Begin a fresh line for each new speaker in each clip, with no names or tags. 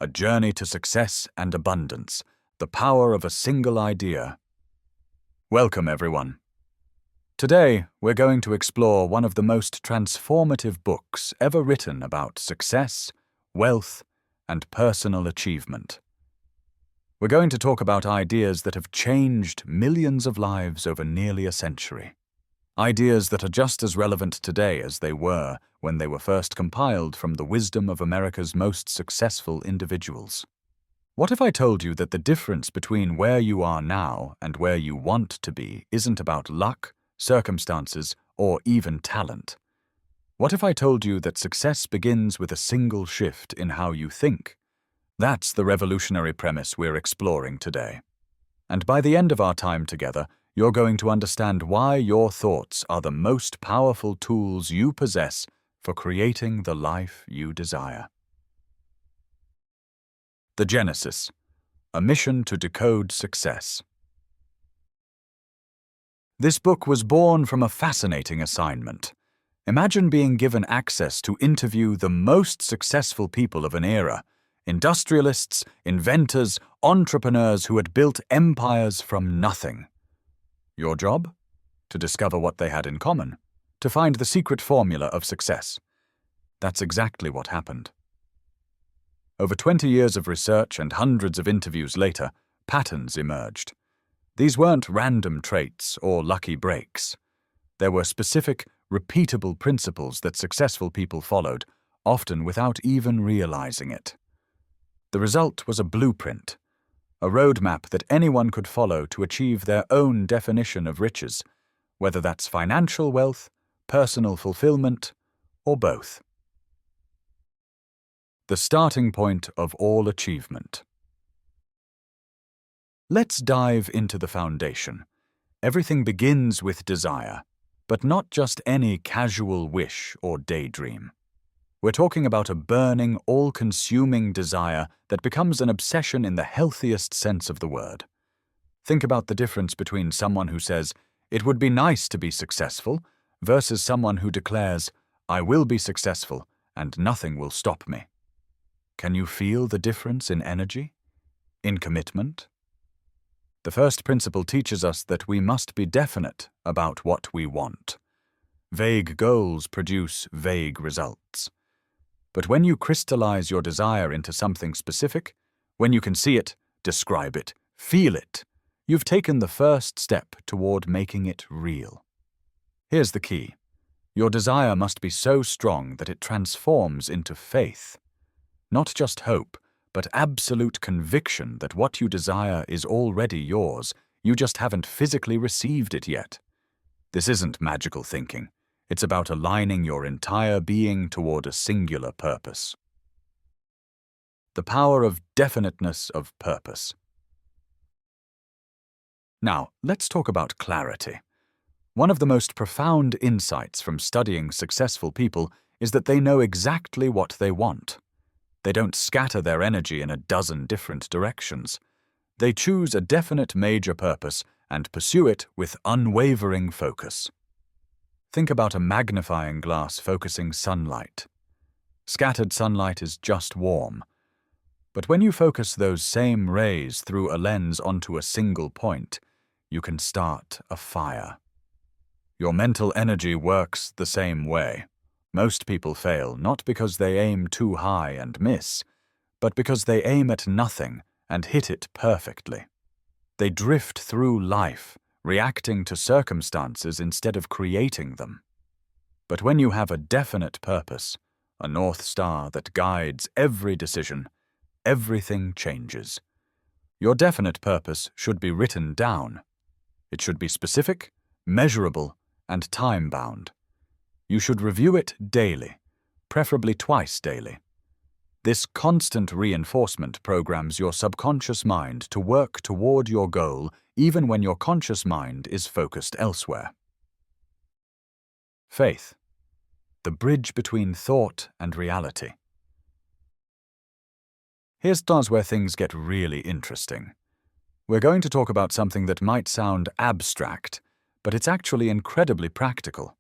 A journey to success and abundance, the power of a single idea. Welcome, everyone. Today, we're going to explore one of the most transformative books ever written about success, wealth, and personal achievement. We're going to talk about ideas that have changed millions of lives over nearly a century. Ideas that are just as relevant today as they were when they were first compiled from the wisdom of America's most successful individuals. What if I told you that the difference between where you are now and where you want to be isn't about luck, circumstances, or even talent? What if I told you that success begins with a single shift in how you think? That's the revolutionary premise we're exploring today. And by the end of our time together, you're going to understand why your thoughts are the most powerful tools you possess for creating the life you desire. The Genesis, a mission to decode success. This book was born from a fascinating assignment. Imagine being given access to interview the most successful people of an era, industrialists, inventors, entrepreneurs who had built empires from nothing. Your job? To discover what they had in common, to find the secret formula of success. That's exactly what happened. Over 20 years of research and hundreds of interviews later, patterns emerged. These weren't random traits or lucky breaks. There were specific, repeatable principles that successful people followed, often without even realizing it. The result was a blueprint, a roadmap that anyone could follow to achieve their own definition of riches, whether that's financial wealth, personal fulfillment, or both. The starting point of all achievement. Let's dive into the foundation. Everything begins with desire, but not just any casual wish or daydream. We're talking about a burning, all-consuming desire that becomes an obsession in the healthiest sense of the word. Think about the difference between someone who says, "It would be nice to be successful," versus someone who declares, "I will be successful and nothing will stop me." Can you feel the difference in energy? In commitment? The first principle teaches us that we must be definite about what we want. Vague goals produce vague results. But when you crystallize your desire into something specific, when you can see it, describe it, feel it, you've taken the first step toward making it real. Here's the key. Your desire must be so strong that it transforms into faith. Not just hope, but absolute conviction that what you desire is already yours, you just haven't physically received it yet. This isn't magical thinking. It's about aligning your entire being toward a singular purpose. The power of definiteness of purpose. Now, let's talk about clarity. One of the most profound insights from studying successful people is that they know exactly what they want. They don't scatter their energy in a dozen different directions. They choose a definite major purpose and pursue it with unwavering focus. Think about a magnifying glass focusing sunlight. Scattered sunlight is just warm. But when you focus those same rays through a lens onto a single point, you can start a fire. Your mental energy works the same way. Most people fail not because they aim too high and miss, but because they aim at nothing and hit it perfectly. They drift through life, reacting to circumstances instead of creating them. But when you have a definite purpose, a North Star that guides every decision, everything changes. Your definite purpose should be written down. It should be specific, measurable, and time-bound. You should review it daily, preferably twice daily. This constant reinforcement programs your subconscious mind to work toward your goal even when your conscious mind is focused elsewhere. Faith, the bridge between thought and reality. Here's where things get really interesting. We're going to talk about something that might sound abstract, but it's actually incredibly practical.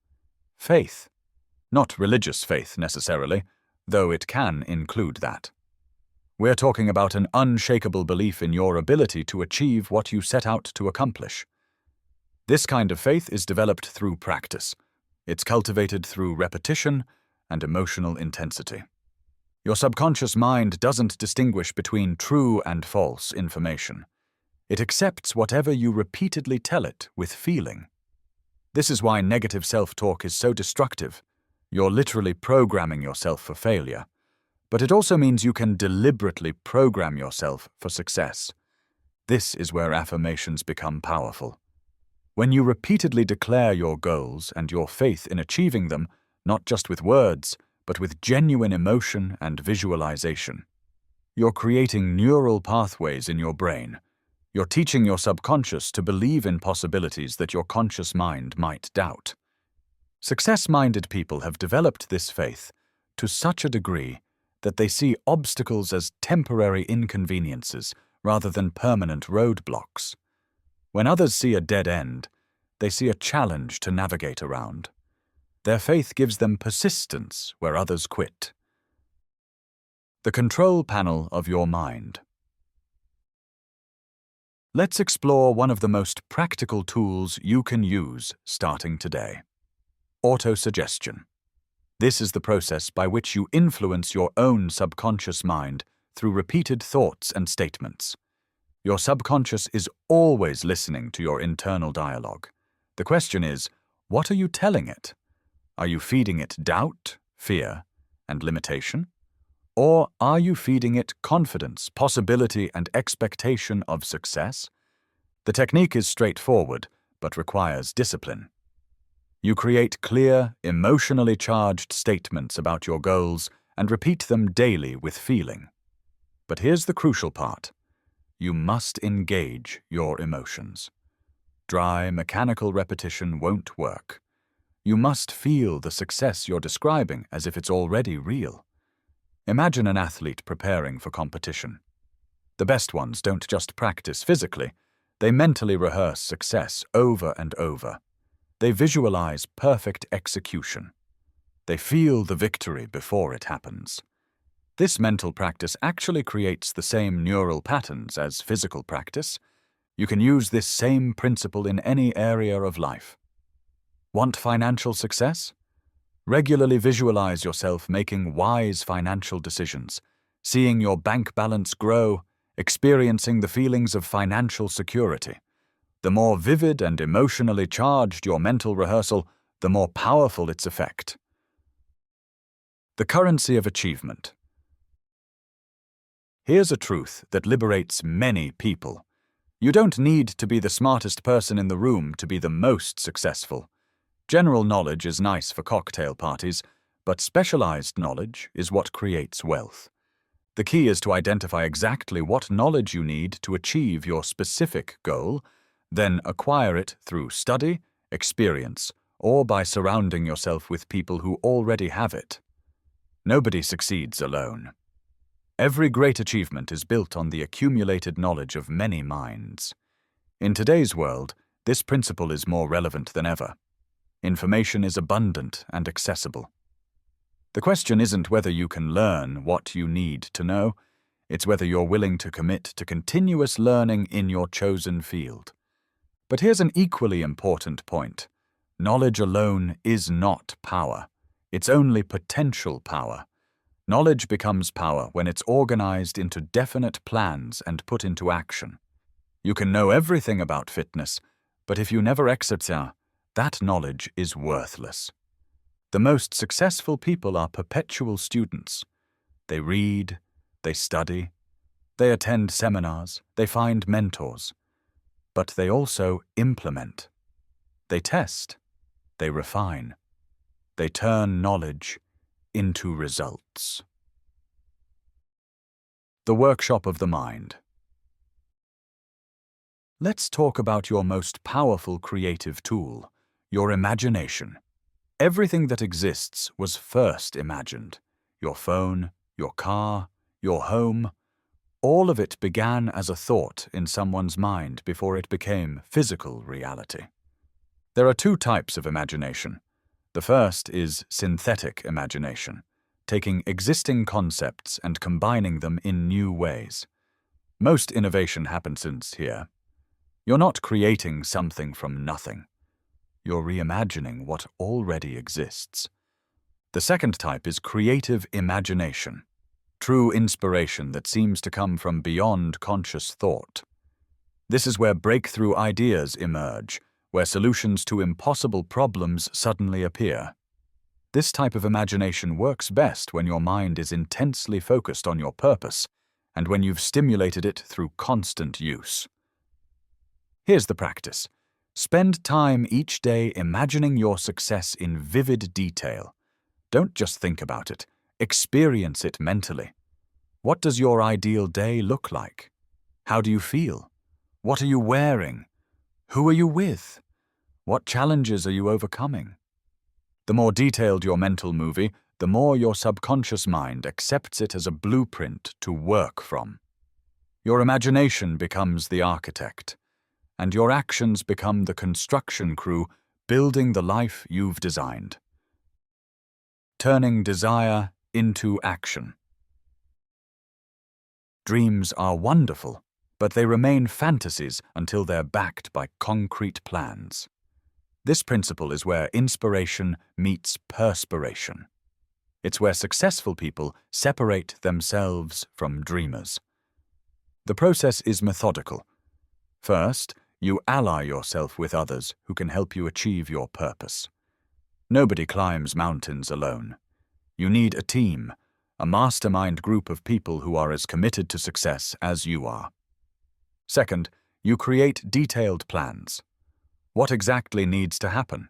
Faith. Not religious faith necessarily, though it can include that. We're talking about an unshakable belief in your ability to achieve what you set out to accomplish. This kind of faith is developed through practice. It's cultivated through repetition and emotional intensity. Your subconscious mind doesn't distinguish between true and false information. It accepts whatever you repeatedly tell it with feeling. This is why negative self-talk is so destructive. You're literally programming yourself for failure. But it also means you can deliberately program yourself for success. This is where affirmations become powerful. When you repeatedly declare your goals and your faith in achieving them, not just with words, but with genuine emotion and visualization, you're creating neural pathways in your brain. You're teaching your subconscious to believe in possibilities that your conscious mind might doubt. Success-minded people have developed this faith to such a degree that they see obstacles as temporary inconveniences rather than permanent roadblocks. When others see a dead end, they see a challenge to navigate around. Their faith gives them persistence where others quit. The control panel of your mind. Let's explore one of the most practical tools you can use starting today: autosuggestion. This is the process by which you influence your own subconscious mind through repeated thoughts and statements. Your subconscious is always listening to your internal dialogue. The question is, what are you telling it? Are you feeding it doubt, fear, and limitation? Or are you feeding it confidence, possibility, and expectation of success? The technique is straightforward, but requires discipline. You create clear, emotionally charged statements about your goals and repeat them daily with feeling. But here's the crucial part. You must engage your emotions. Dry, mechanical repetition won't work. You must feel the success you're describing as if it's already real. Imagine an athlete preparing for competition. The best ones don't just practice physically, they mentally rehearse success over and over. They visualize perfect execution. They feel the victory before it happens. This mental practice actually creates the same neural patterns as physical practice. You can use this same principle in any area of life. Want financial success? Regularly visualize yourself making wise financial decisions, seeing your bank balance grow, experiencing the feelings of financial security. The more vivid and emotionally charged your mental rehearsal, the more powerful its effect. The currency of achievement. Here's a truth that liberates many people. You don't need to be the smartest person in the room to be the most successful. General knowledge is nice for cocktail parties, but specialized knowledge is what creates wealth. The key is to identify exactly what knowledge you need to achieve your specific goal, then acquire it through study, experience, or by surrounding yourself with people who already have it. Nobody succeeds alone. Every great achievement is built on the accumulated knowledge of many minds. In today's world, this principle is more relevant than ever. Information is abundant and accessible. The question isn't whether you can learn what you need to know, it's whether you're willing to commit to continuous learning in your chosen field. But here's an equally important point. Knowledge alone is not power. It's only potential power. Knowledge becomes power when it's organized into definite plans and put into action. You can know everything about fitness, but if you never exercise, that knowledge is worthless. The most successful people are perpetual students. They read, they study, they attend seminars, they find mentors. But they also implement. They test, they refine, they turn knowledge into results. The workshop of the mind. Let's talk about your most powerful creative tool, your imagination. Everything that exists was first imagined. Your phone, your car, your home. All of it began as a thought in someone's mind before it became physical reality. There are two types of imagination. The first is synthetic imagination. taking existing concepts and combining them in new ways. Most innovation happens here. You're not creating something from nothing. You're reimagining what already exists. The second type is creative imagination, true inspiration that seems to come from beyond conscious thought. This is where breakthrough ideas emerge, where solutions to impossible problems suddenly appear. This type of imagination works best when your mind is intensely focused on your purpose and when you've stimulated it through constant use. Here's the practice. Spend time each day imagining your success in vivid detail. Don't just think about it. Experience it mentally. What does your ideal day look like? How do you feel? What are you wearing? Who are you with? What challenges are you overcoming? The more detailed your mental movie, the more your subconscious mind accepts it as a blueprint to work from. Your imagination becomes the architect, and your actions become the construction crew building the life you've designed. Turning desire into action. Dreams are wonderful, but they remain fantasies until they're backed by concrete plans. This principle is where inspiration meets perspiration. It's where successful people separate themselves from dreamers. The process is methodical. First, you ally yourself with others who can help you achieve your purpose. Nobody climbs mountains alone. You need a team, a mastermind group of people who are as committed to success as you are. Second, you create detailed plans. What exactly needs to happen?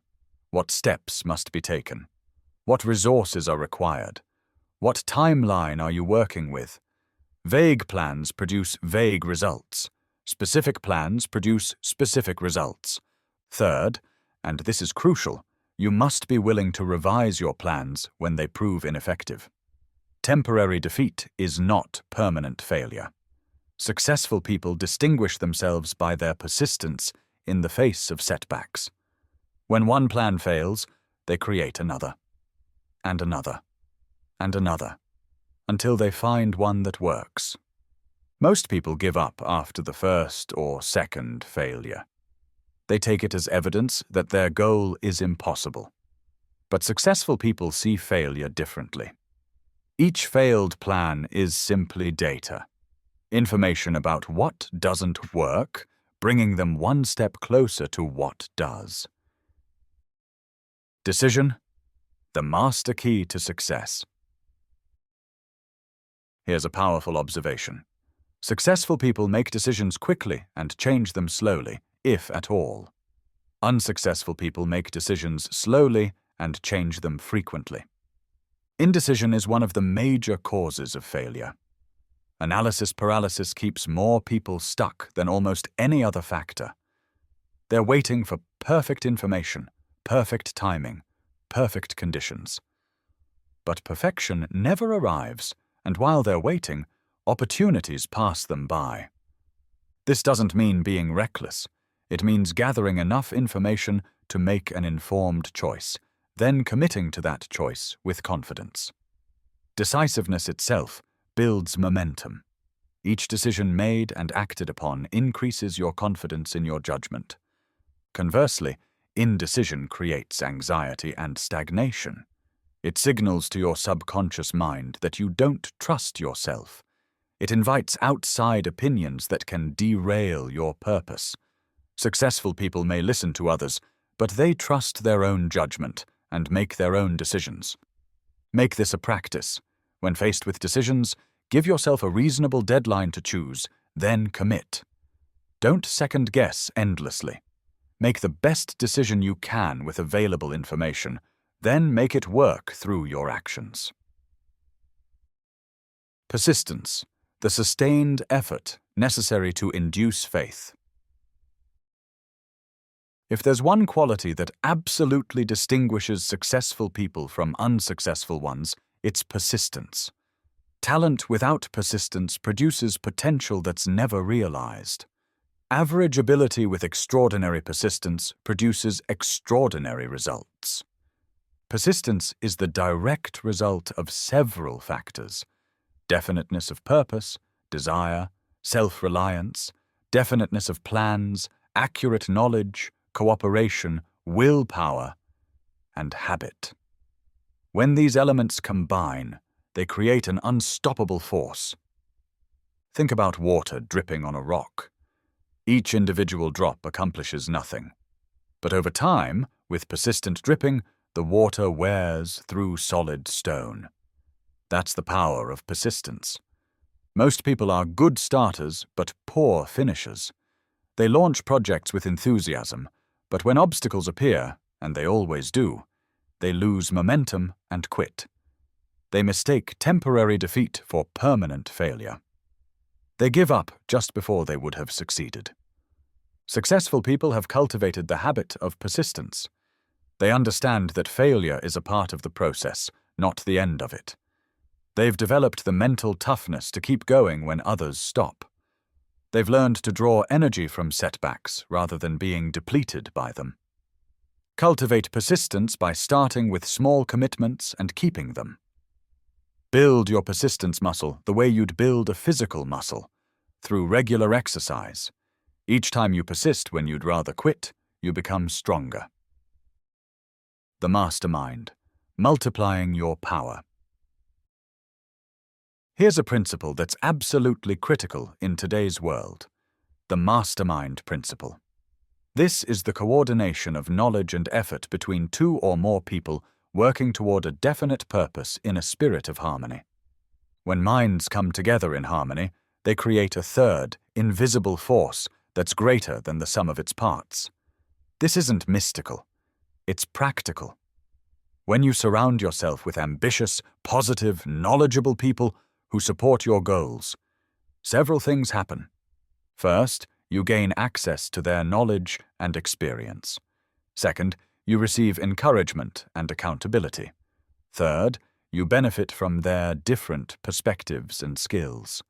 What steps must be taken? What resources are required? What timeline are you working with? Vague plans produce vague results. Specific plans produce specific results. Third, and this is crucial, you must be willing to revise your plans when they prove ineffective. Temporary defeat is not permanent failure. Successful people distinguish themselves by their persistence in the face of setbacks. When one plan fails, they create another, and another, and another, until they find one that works. Most people give up after the first or second failure. They take it as evidence that their goal is impossible. But successful people see failure differently. Each failed plan is simply data, information about what doesn't work, bringing them one step closer to what does. Decision, the master key to success. Here's a powerful observation. Successful people make decisions quickly and change them slowly, if at all. Unsuccessful people make decisions slowly and change them frequently. Indecision is one of the major causes of failure. Analysis paralysis keeps more people stuck than almost any other factor. They're waiting for perfect information, perfect timing, perfect conditions. But perfection never arrives, and while they're waiting, opportunities pass them by. This doesn't mean being reckless. It means gathering enough information to make an informed choice, then committing to that choice with confidence. Decisiveness itself builds momentum. Each decision made and acted upon increases your confidence in your judgment. Conversely, indecision creates anxiety and stagnation. It signals to your subconscious mind that you don't trust yourself. It invites outside opinions that can derail your purpose. Successful people may listen to others, but they trust their own judgment and make their own decisions. Make this a practice. When faced with decisions, give yourself a reasonable deadline to choose, then commit. Don't second-guess endlessly. Make the best decision you can with available information, then make it work through your actions. Persistence, the sustained effort necessary to induce faith. If there's one quality that absolutely distinguishes successful people from unsuccessful ones, it's persistence. Talent without persistence produces potential that's never realized. Average ability with extraordinary persistence produces extraordinary results. Persistence is the direct result of several factors: definiteness of purpose, desire, self-reliance, definiteness of plans, accurate knowledge, cooperation, willpower, and habit. When these elements combine, they create an unstoppable force. Think about water dripping on a rock. Each individual drop accomplishes nothing. But over time, with persistent dripping, the water wears through solid stone. That's the power of persistence. Most people are good starters, but poor finishers. They launch projects with enthusiasm, but when obstacles appear, and they always do, they lose momentum and quit. They mistake temporary defeat for permanent failure. They give up just before they would have succeeded. Successful people have cultivated the habit of persistence. They understand that failure is a part of the process, not the end of it. They've developed the mental toughness to keep going when others stop. They've learned to draw energy from setbacks rather than being depleted by them. Cultivate persistence by starting with small commitments and keeping them. Build your persistence muscle the way you'd build a physical muscle, through regular exercise. Each time you persist when you'd rather quit, you become stronger. The mastermind, multiplying your power. Here's a principle that's absolutely critical in today's world: the mastermind principle. This is the coordination of knowledge and effort between two or more people working toward a definite purpose in a spirit of harmony. When minds come together in harmony, they create a third, invisible force that's greater than the sum of its parts. This isn't mystical. It's practical. When you surround yourself with ambitious, positive, knowledgeable people who support your goals, several things happen. First, you gain access to their knowledge and experience. Second, you receive encouragement and accountability. Third, you benefit from their different perspectives and skills.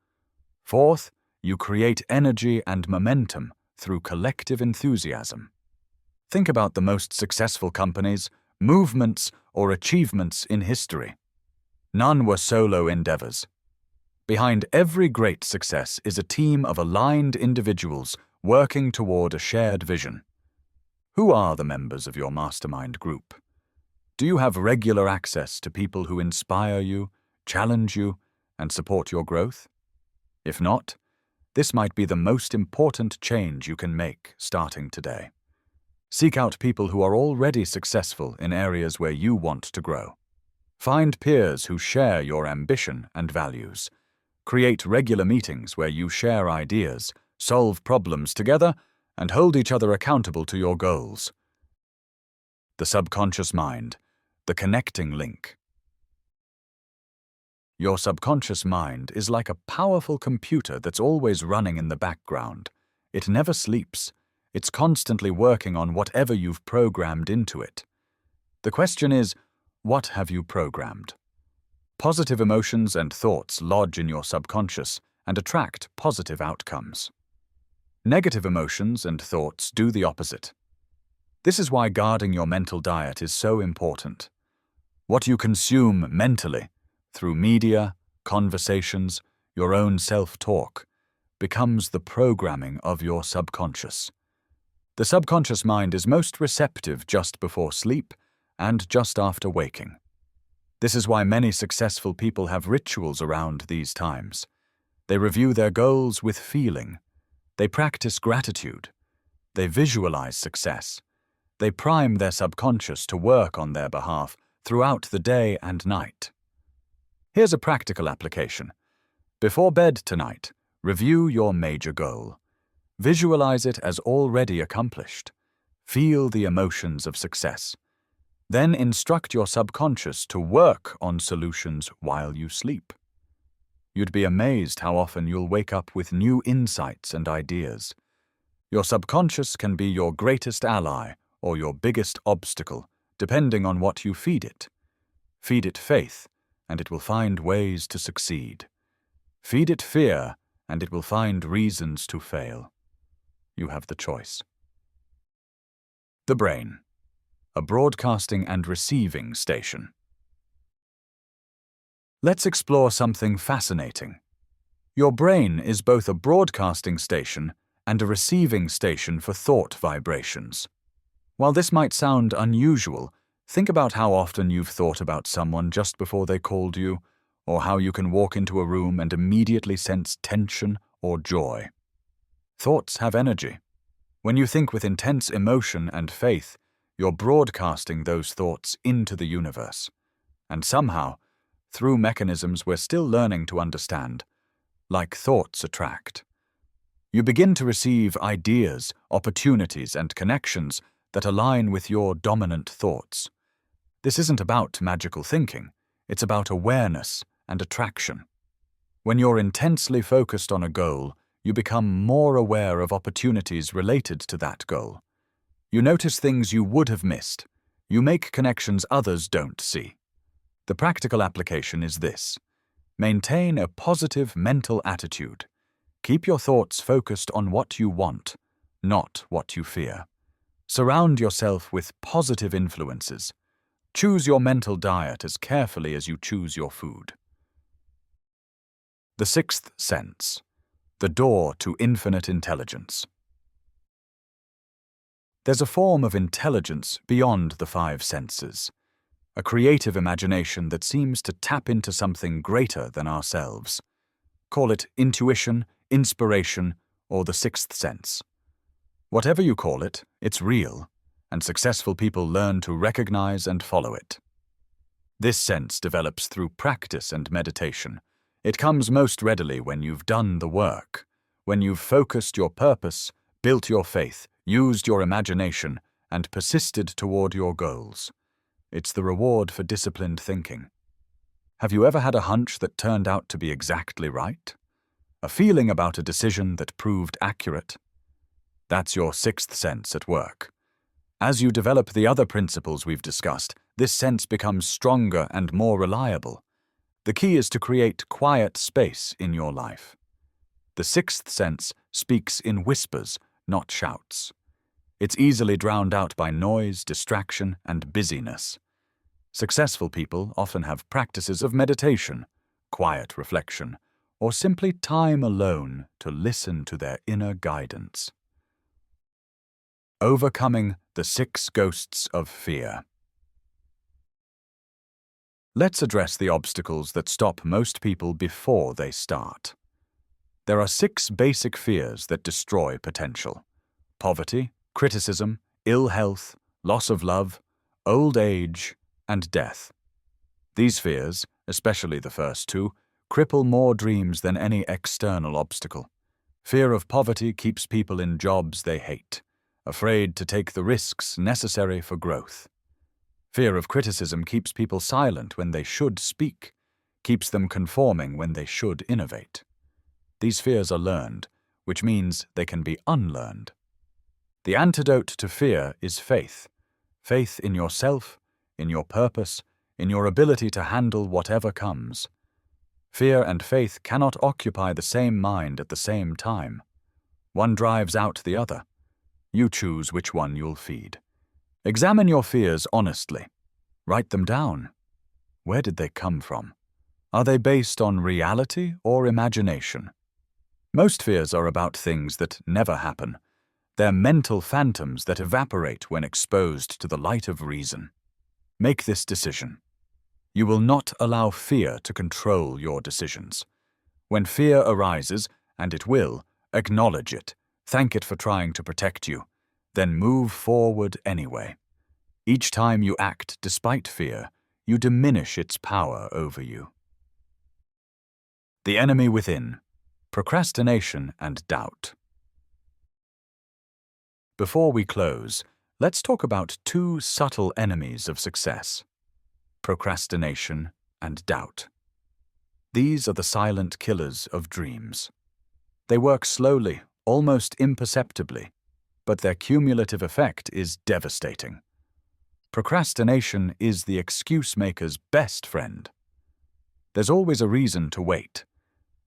Fourth, you create energy and momentum through collective enthusiasm. Think about the most successful companies, movements, or achievements in history. None were solo endeavors. Behind every great success is a team of aligned individuals working toward a shared vision. Who are the members of your mastermind group? Do you have regular access to people who inspire you, challenge you, and support your growth? If not, this might be the most important change you can make starting today. Seek out people who are already successful in areas where you want to grow. Find peers who share your ambition and values. Create regular meetings where you share ideas, solve problems together, and hold each other accountable to your goals. The subconscious mind, the connecting link. Your subconscious mind is like a powerful computer that's always running in the background. It never sleeps. It's constantly working on whatever you've programmed into it. The question is, what have you programmed? Positive emotions and thoughts lodge in your subconscious and attract positive outcomes. Negative emotions and thoughts do the opposite. This is why guarding your mental diet is so important. What you consume mentally, through media, conversations, your own self-talk, becomes the programming of your subconscious. The subconscious mind is most receptive just before sleep and just after waking. This is why many successful people have rituals around these times. They review their goals with feeling. They practice gratitude. They visualize success. They prime their subconscious to work on their behalf throughout the day and night. Here's a practical application. Before bed tonight, review your major goal. Visualize it as already accomplished. Feel the emotions of success. Then instruct your subconscious to work on solutions while you sleep. You'd be amazed how often you'll wake up with new insights and ideas. Your subconscious can be your greatest ally or your biggest obstacle, depending on what you feed it. Feed it faith, and it will find ways to succeed. Feed it fear, and it will find reasons to fail. You have the choice. The brain. a broadcasting and receiving station. Let's explore something fascinating. Your brain is both a broadcasting station and a receiving station for thought vibrations. While this might sound unusual, think about how often you've thought about someone just before they called you, or how you can walk into a room and immediately sense tension or joy. Thoughts have energy. When you think with intense emotion and faith, you're broadcasting those thoughts into the universe. And somehow, through mechanisms we're still learning to understand, like thoughts attract, you begin to receive ideas, opportunities, and connections that align with your dominant thoughts. This isn't about magical thinking, it's about awareness and attraction. When you're intensely focused on a goal, you become more aware of opportunities related to that goal. You notice things you would have missed. You make connections others don't see. The practical application is this: maintain a positive mental attitude. Keep your thoughts focused on what you want, not what you fear. Surround yourself with positive influences. Choose your mental diet as carefully as you choose your food. The sixth sense, the door to infinite intelligence. There's a form of intelligence beyond the five senses, a creative imagination that seems to tap into something greater than ourselves. Call it intuition, inspiration, or the sixth sense. Whatever you call it, it's real, and successful people learn to recognize and follow it. This sense develops through practice and meditation. It comes most readily when you've done the work, when you've focused your purpose, built your faith, used your imagination, and persisted toward your goals. It's the reward for disciplined thinking. Have you ever had a hunch that turned out to be exactly right? A feeling about a decision that proved accurate? That's your sixth sense at work. As you develop the other principles we've discussed, this sense becomes stronger and more reliable. The key is to create quiet space in your life. The sixth sense speaks in whispers, not shouts. It's easily drowned out by noise, distraction, and busyness. Successful people often have practices of meditation, quiet reflection, or simply time alone to listen to their inner guidance. Overcoming the 6 ghosts of fear. Let's address the obstacles that stop most people before they start. There are 6 basic fears that destroy potential: poverty, criticism, ill health, loss of love, old age, and death. These fears, especially the first 2, cripple more dreams than any external obstacle. Fear of poverty keeps people in jobs they hate, afraid to take the risks necessary for growth. Fear of criticism keeps people silent when they should speak, keeps them conforming when they should innovate. These fears are learned, which means they can be unlearned. The antidote to fear is faith. Faith in yourself, in your purpose, in your ability to handle whatever comes. Fear and faith cannot occupy the same mind at the same time. One drives out the other. You choose which one you'll feed. Examine your fears honestly. Write them down. Where did they come from? Are they based on reality or imagination? Most fears are about things that never happen. They're mental phantoms that evaporate when exposed to the light of reason. Make this decision. You will not allow fear to control your decisions. When fear arises, and it will, acknowledge it. Thank it for trying to protect you. Then move forward anyway. Each time you act despite fear, you diminish its power over you. The enemy within: procrastination and doubt. Before we close, let's talk about 2 subtle enemies of success: procrastination and doubt. These are the silent killers of dreams. They work slowly, almost imperceptibly, but their cumulative effect is devastating. Procrastination is the excuse maker's best friend. There's always a reason to wait.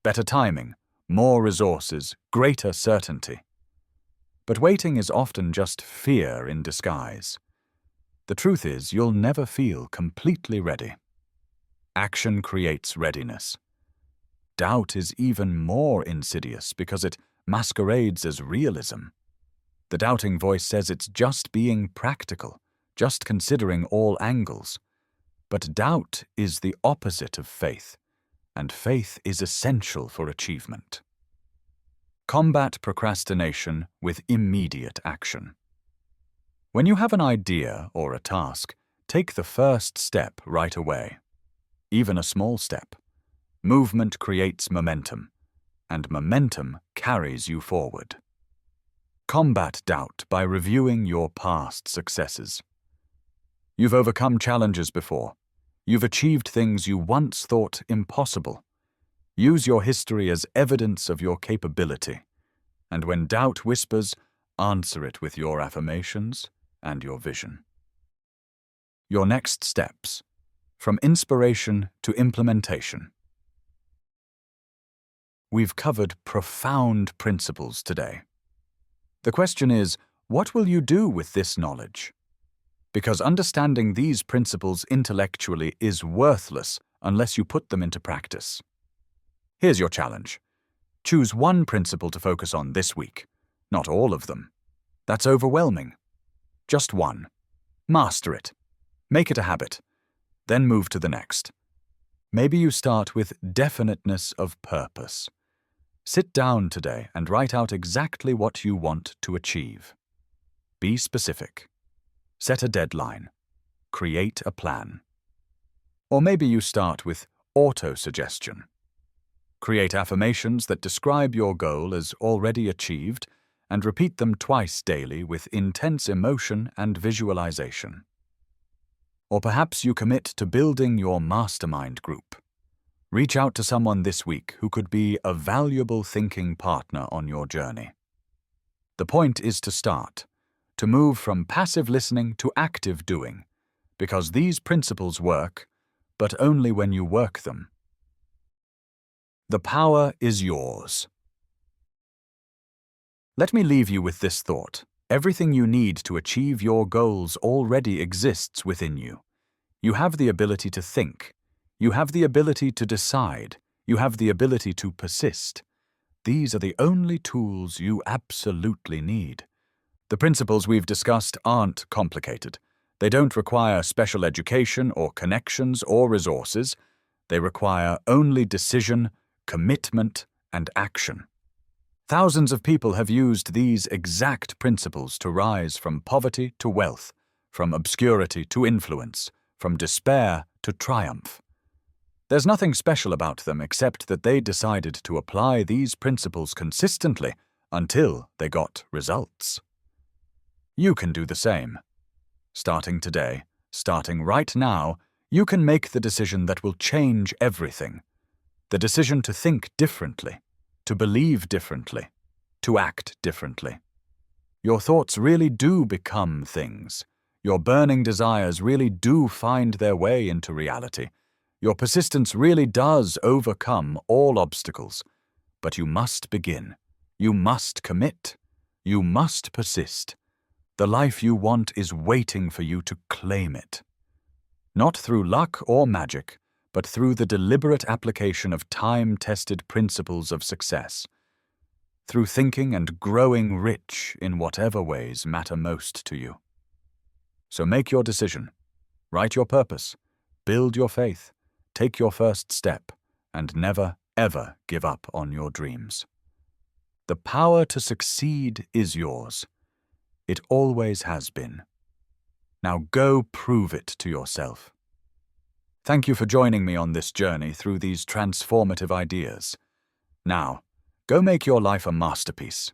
Better timing, more resources, greater certainty. But waiting is often just fear in disguise. The truth is, you'll never feel completely ready. Action creates readiness. Doubt is even more insidious because it masquerades as realism. The doubting voice says it's just being practical, just considering all angles. But doubt is the opposite of faith, and faith is essential for achievement. Combat procrastination with immediate action. When you have an idea or a task, take the first step right away. Even a small step. Movement creates momentum, and momentum carries you forward. Combat doubt by reviewing your past successes. You've overcome challenges before. You've achieved things you once thought impossible. Use your history as evidence of your capability. And when doubt whispers, answer it with your affirmations and your vision. Your next steps. From inspiration to implementation. We've covered profound principles today. The question is, what will you do with this knowledge? Because understanding these principles intellectually is worthless unless you put them into practice. Here's your challenge. Choose one principle to focus on this week. Not all of them. That's overwhelming. Just one. Master it. Make it a habit. Then move to the next. Maybe you start with definiteness of purpose. Sit down today and write out exactly what you want to achieve. Be specific. Set a deadline. Create a plan. Or maybe you start with autosuggestion. Create affirmations that describe your goal as already achieved and repeat them twice daily with intense emotion and visualization. Or perhaps you commit to building your mastermind group. Reach out to someone this week who could be a valuable thinking partner on your journey. The point is to start, to move from passive listening to active doing, because these principles work, but only when you work them. The power is yours. Let me leave you with this thought. Everything you need to achieve your goals already exists within you. You have the ability to think. You have the ability to decide. You have the ability to persist. These are the only tools you absolutely need. The principles we've discussed aren't complicated. They don't require special education or connections or resources. They require only decision, commitment, and action. Thousands of people have used these exact principles to rise from poverty to wealth, from obscurity to influence, from despair to triumph. There's nothing special about them except that they decided to apply these principles consistently until they got results. You can do the same. Starting today, starting right now, you can make the decision that will change everything. The decision to think differently, to believe differently, to act differently. Your thoughts really do become things. Your burning desires really do find their way into reality. Your persistence really does overcome all obstacles. But you must begin. You must commit. You must persist. The life you want is waiting for you to claim it. Not through luck or magic, but through the deliberate application of time-tested principles of success. Through thinking and growing rich in whatever ways matter most to you. So make your decision. Write your purpose. Build your faith. Take your first step, and never, ever give up on your dreams. The power to succeed is yours. It always has been. Now go prove it to yourself. Thank you for joining me on this journey through these transformative ideas. Now, go make your life a masterpiece.